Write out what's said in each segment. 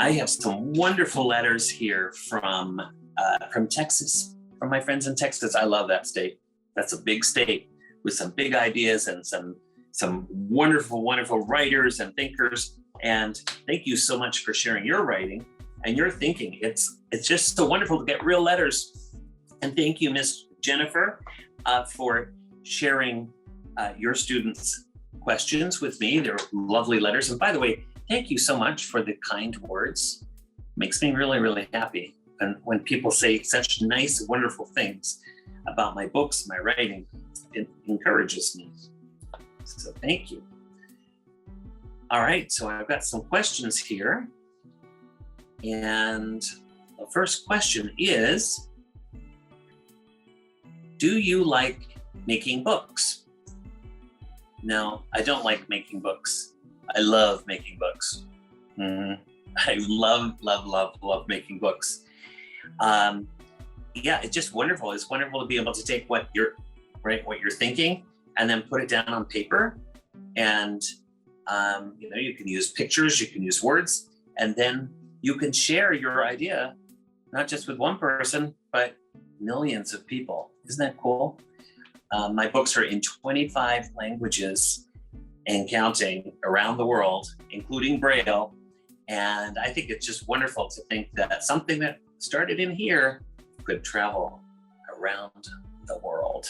I have some wonderful letters here from Texas, from my friends in Texas. I love that state. That's a big state with some big ideas and some wonderful, wonderful writers and thinkers. And thank you so much for sharing your writing and your thinking. It's just so wonderful to get real letters. And thank you, Miss Jennifer, for sharing your students' questions with me. They're lovely letters. And by the way, thank you so much for the kind words. Makes me really, really happy. And when people say such nice, wonderful things about my books, my writing, it encourages me. So thank you. All right, so I've got some questions here. And the first question is, do you like making books? No, I don't like making books. I love making books. I love making books. Yeah, it's just wonderful. It's wonderful to be able to take what you're thinking and then put it down on paper. And you can use pictures, you can use words, and then you can share your idea, not just with one person, but millions of people. Isn't that cool? My books are in 25 languages and counting around the world, including Braille. And I think it's just wonderful to think that something that started in here could travel around the world.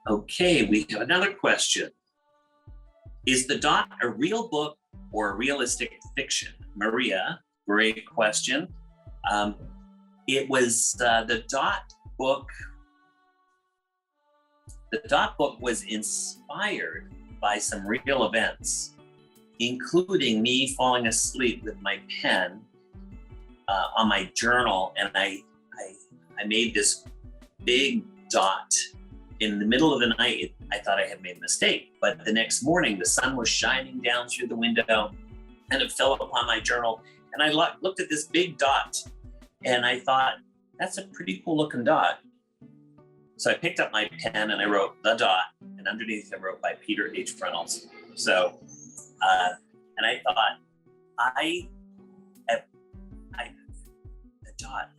Okay, we have another question. Is The Dot a real book or a realistic fiction? Maria, great question. It was the Dot book. The Dot book was inspired by some real events, including me falling asleep with my pen on my journal, and I made this big dot. In the middle of the night, I thought I had made a mistake, but the next morning the sun was shining down through the window and it fell upon my journal, and I looked at this big dot and I thought, that's a pretty cool looking dot. So I picked up my pen and I wrote The Dot, and underneath I wrote by Peter H. Reynolds. So, and I thought, The Dot,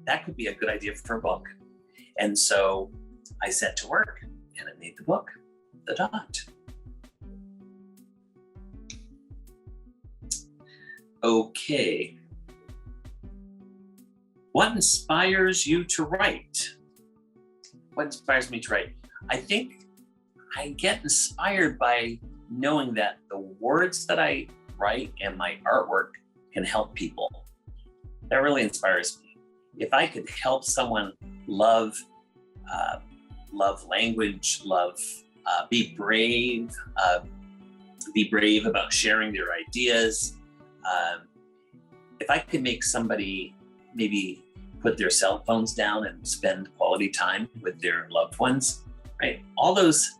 that could be a good idea for a book. And so I set to work and I made the book, The Dot. Okay. What inspires you to write? What inspires me to write? I think I get inspired by knowing that the words that I write and my artwork can help people. That really inspires me. If I could help someone love language, be brave about sharing their ideas. If I could make somebody maybe put their cell phones down and spend quality time with their loved ones, right? All those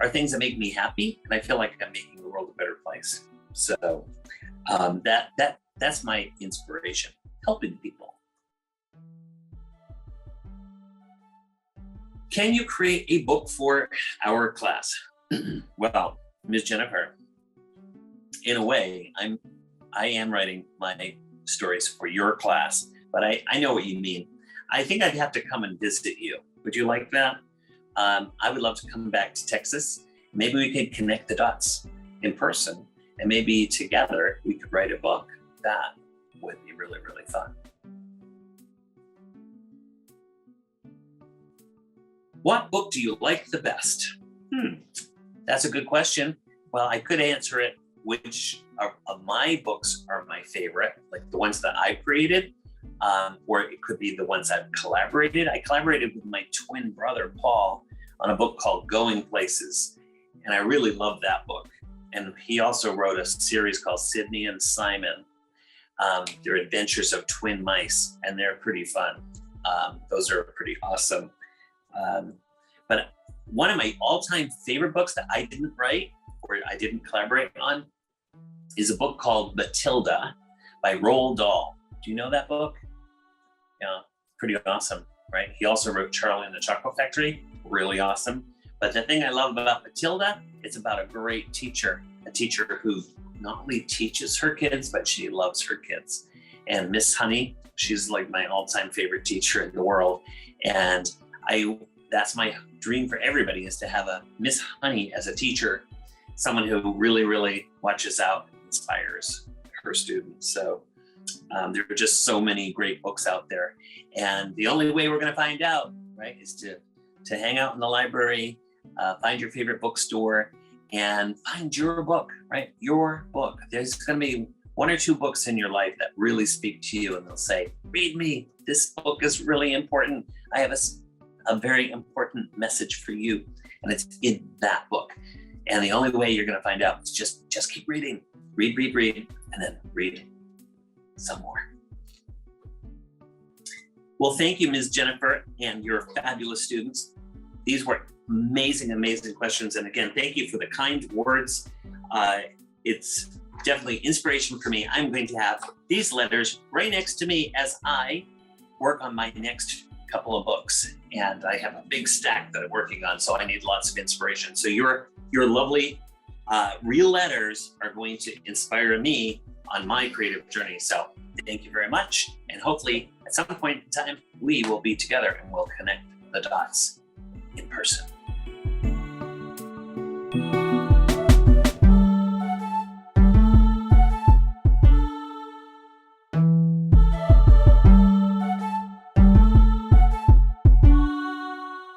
are things that make me happy, and I feel like I'm making the world a better place. So that's my inspiration, helping people. Can you create a book for our class? Well, Ms. Jennifer, in a way, I am writing my stories for your class, but I know what you mean. I think I'd have to come and visit you. Would you like that? I would love to come back to Texas. Maybe we could connect the dots in person, and maybe together we could write a book. That would be really, really fun. What book do you like the best? That's a good question. Well, I could answer it, which of my books are my favorite, like the ones that I created, or it could be the ones I've collaborated. I collaborated with my twin brother, Paul, on a book called Going Places, and I really love that book. And he also wrote a series called Sydney and Simon, Their Adventures of Twin Mice, and they're pretty fun. Those are pretty awesome. But one of my all-time favorite books that I didn't write or I didn't collaborate on is a book called Matilda by Roald Dahl. Do you know that book? Yeah, pretty awesome, right? He also wrote Charlie and the Chocolate Factory, really awesome. But the thing I love about Matilda, it's about a great teacher, a teacher who not only teaches her kids, but she loves her kids. And Miss Honey, she's like my all-time favorite teacher in the world. And that's my dream for everybody, is to have a Miss Honey as a teacher, someone who really, really watches out and inspires her students. So there are just so many great books out there. And the only way we're going to find out, right, is to hang out in the library, find your favorite bookstore, and find your book, right? Your book. There's going to be one or two books in your life that really speak to you, and they'll say, read me. This book is really important. I have a very important message for you, and it's in that book. And the only way you're going to find out is just keep reading. Read, and then read some more. Well, thank you, Ms. Jennifer, and your fabulous students. These were amazing, amazing questions. And again, thank you for the kind words. It's definitely inspiration for me. I'm going to have these letters right next to me as I work on my next couple of books. And I have a big stack that I'm working on, so I need lots of inspiration. So your lovely real letters are going to inspire me on my creative journey. So thank you very much. And hopefully at some point in time, we will be together and we'll connect the dots in person.